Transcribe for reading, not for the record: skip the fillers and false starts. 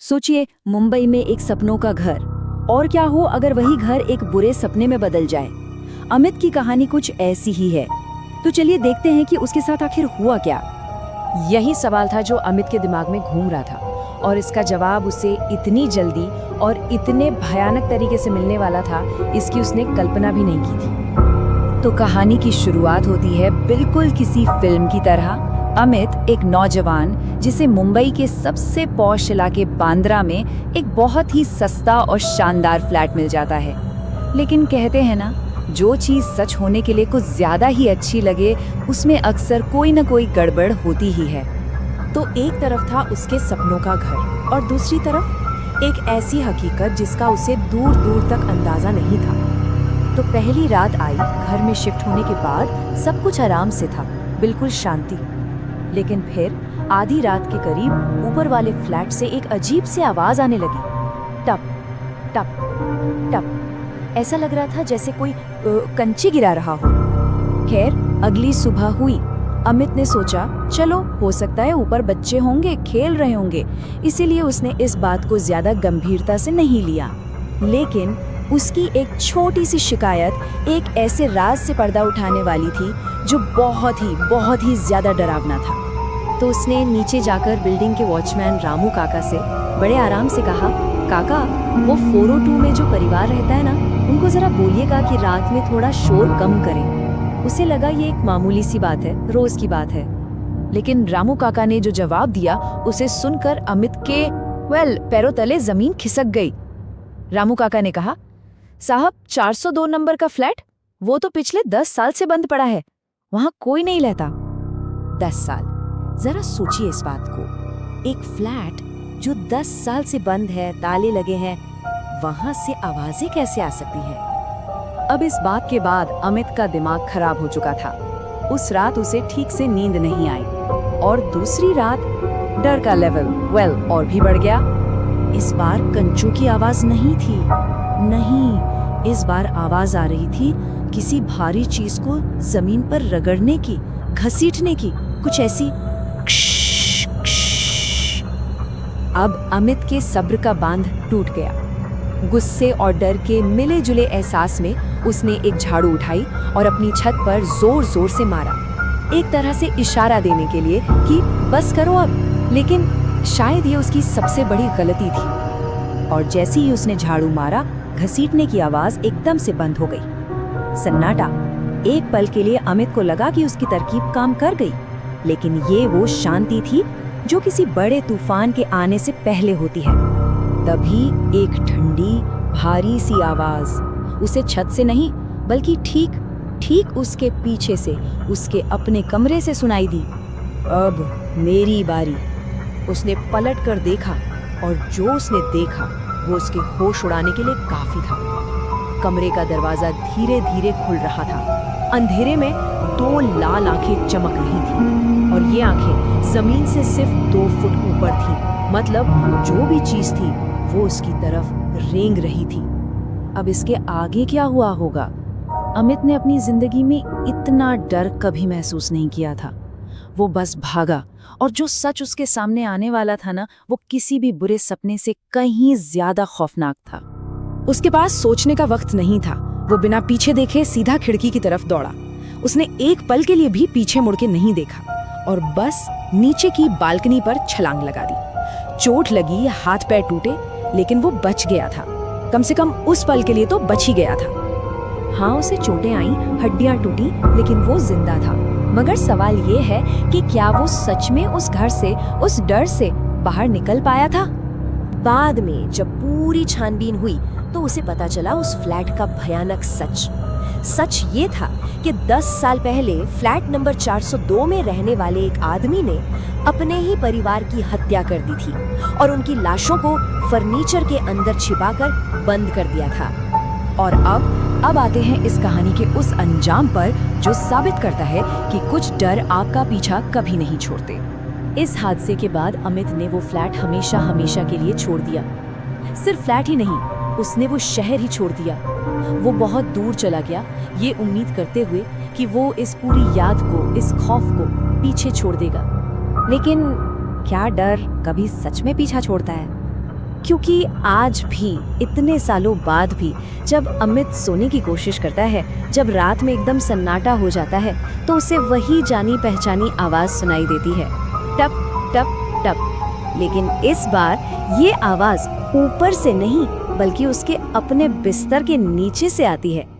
सोचिए, मुंबई में एक सपनों का घर। और क्या हो अगर वही घर एक बुरे सपने में बदल जाए। अमित की कहानी कुछ ऐसी ही है। तो चलिए देखते हैं कि उसके साथ आखिर हुआ क्या। यही सवाल था जो अमित के दिमाग में घूम रहा था, और इसका जवाब उसे इतनी जल्दी और इतने भयानक तरीके से मिलने वाला था, इसकी उसने कल्पना भी नहीं की थी। तो कहानी की शुरुआत होती है बिल्कुल किसी फिल्म की तरह। अमित एक नौजवान जिसे मुंबई के सबसे पॉश इलाके बांद्रा में एक बहुत ही सस्ता और शानदार फ्लैट मिल जाता है। लेकिन कहते हैं ना, जो चीज़ सच होने के लिए कुछ ज्यादा ही अच्छी लगे, उसमें अक्सर कोई न कोई गड़बड़ होती ही है। तो एक तरफ था उसके सपनों का घर, और दूसरी तरफ एक ऐसी हकीकत जिसका उसे दूर दूर तक अंदाजा नहीं था। तो पहली रात आई। घर में शिफ्ट होने के बाद सब कुछ आराम से था, बिल्कुल शांति। लेकिन फिर आधी रात के करीब ऊपर वाले फ्लैट से एक अजीब सी आवाज आने लगी। टप टप टप। ऐसा लग रहा था जैसे कोई कंची गिरा रहा हो। खैर, अगली सुबह हुई। अमित ने सोचा, चलो हो सकता है ऊपर बच्चे होंगे, खेल रहे होंगे, इसीलिए उसने इस बात को ज्यादा गंभीरता से नहीं लिया। लेकिन उसकी एक छोटी सी शिकायत एक ऐसे राज से पर्दा उठाने वाली थी जो बहुत ही ज्यादा डरावना था। तो उसने नीचे जाकर बिल्डिंग के वॉचमैन रामू काका से बड़े आराम से कहा, काका, वो 402 में जो परिवार रहता है ना, उनको जरा बोलिएगा कि रात में थोड़ा शोर कम करें। उसे लगा ये एक मामूली सी बात है, रोज की बात है। लेकिन रामू काका ने जो जवाब दिया, उसे सुनकर अमित के पैरों तले जमीन खिसक गई। रामू काका ने कहा, साहब, 402 नंबर का फ्लैट, वो तो पिछले 10 साल से बंद पड़ा है, वहां कोई नहीं रहता। 10 साल, जरा सोचिए इस बात को। एक फ्लैट जो 10 साल से बंद है, ताले लगे हैं, वहां से आवाजें कैसे आ सकती हैं? अब इस बात के बाद अमित का दिमाग खराब हो चुका था। उस रात उसे ठीक से नींद नहीं आई, और दूसरी रात डर का लेवल और भी बढ़ गया। इस बार कंचों की आवाज नहीं थी, नहीं, इस बार आवाज आ रही थी किसी भारी चीज को जमीन पर रगड़ने की, घसीटने की, कुछ ऐसी। अब अमित के सब्र का बांध टूट गया। गुस्से और डर के मिले जुले एहसास में उसने एक झाड़ू उठाई और अपनी छत पर जोर जोर से मारा, एक तरह से इशारा देने के लिए कि बस करो अब। लेकिन शायद ये उसकी सबसे बड़ी गलती थी। और जैसे ही उसने झाड़ू मारा, घसीटने की आवाज एकदम से बंद हो गई। सन्नाटा। एक पल के लिए अमित को लगा कि उसकी तरकीब काम कर गई, लेकिन ये वो शांति थी जो किसी बड़े तूफान के आने से पहले होती है। तभी एक ठंडी, भारी सी आवाज उसे छत से नहीं, बल्कि ठीक उसके पीछे से, उसके अपने कमरे से सुनाई दी। अब मेरी बारी। उसने पलट कर देखा, और जो उसने देखा वो उसके होश उड़ाने के लिए काफी था। कमरे का दरवाजा धीरे धीरे खुल रहा था। अंधेरे में 2 लाल आंखें चमक रही थी, और ये आंखें जमीन से सिर्फ 2 फुट ऊपर थी। मतलब जो भी चीज थी वो उसकी तरफ रेंग रही थी। अब इसके आगे क्या हुआ होगा? अमित ने अपनी जिंदगी में इतना डर कभी महसूस नहीं किया था। वो बस भागा, और जो सच उसके सामने आने वाला था ना, वो किसी भी बुरे सपने से कहीं ज्यादा खौफनाक था। उसके पास सोचने का वक्त नहीं था। वो बिना पीछे देखे सीधा खिड़की की तरफ दौड़ा। उसने एक पल के लिए भी पीछे मुड़ के नहीं देखा, और बस नीचे की बालकनी पर छलांग लगा दी। चोट लगी, हाथ पैर टूटे, लेकिन वो बच गया था। कम से कम उस पल के लिए तो बच ही गया था। हाँ, उसे चोटें आईं, हड्डियां टूटी, लेकिन वो जिंदा था। मगर सवाल ये है कि क्या वो सच में उस घर से, उस डर से बाहर निकल पाया था? बाद में जब पूरी छानबीन हुई तो उसे पता चला उस फ्लैट का भयानक सच ये था कि 10 साल पहले फ्लैट नंबर 402 में रहने वाले एक आदमी ने अपने ही परिवार की हत्या कर दी थी, और उनकी लाशों को फर्नीचर के अंदर छिपाकर बंद कर दिया था। और अब आते हैं इस कहानी के उस अंजाम पर जो साबित करता है कि कुछ डर आपका पीछा कभी नहीं छोड़ते। इस हादसे के बाद अमित ने वो फ्लैट हमेशा के लिए छोड़ दिया। सिर्फ फ्लैट ही नहीं, उसने वो शहर ही छोड़ दिया। वो बहुत दूर चला गया, ये उम्मीद करते हुए कि वो इस पूरी याद को, इस खौफ को पीछे छोड़ देगा। लेकिन क्या डर कभी सच में पीछा छोड़ता है? क्योंकि आज भी इतने सालों बाद भी जब अमित सोने की कोशिश करता है, जब रात में एकदम सन्नाटा हो जाता है, तो उसे वही जानी पहचानी आवाज सुनाई देती है, टप टप टप। लेकिन इस बार ये आवाज ऊपर से नहीं बल्कि उसके अपने बिस्तर के नीचे से आती है।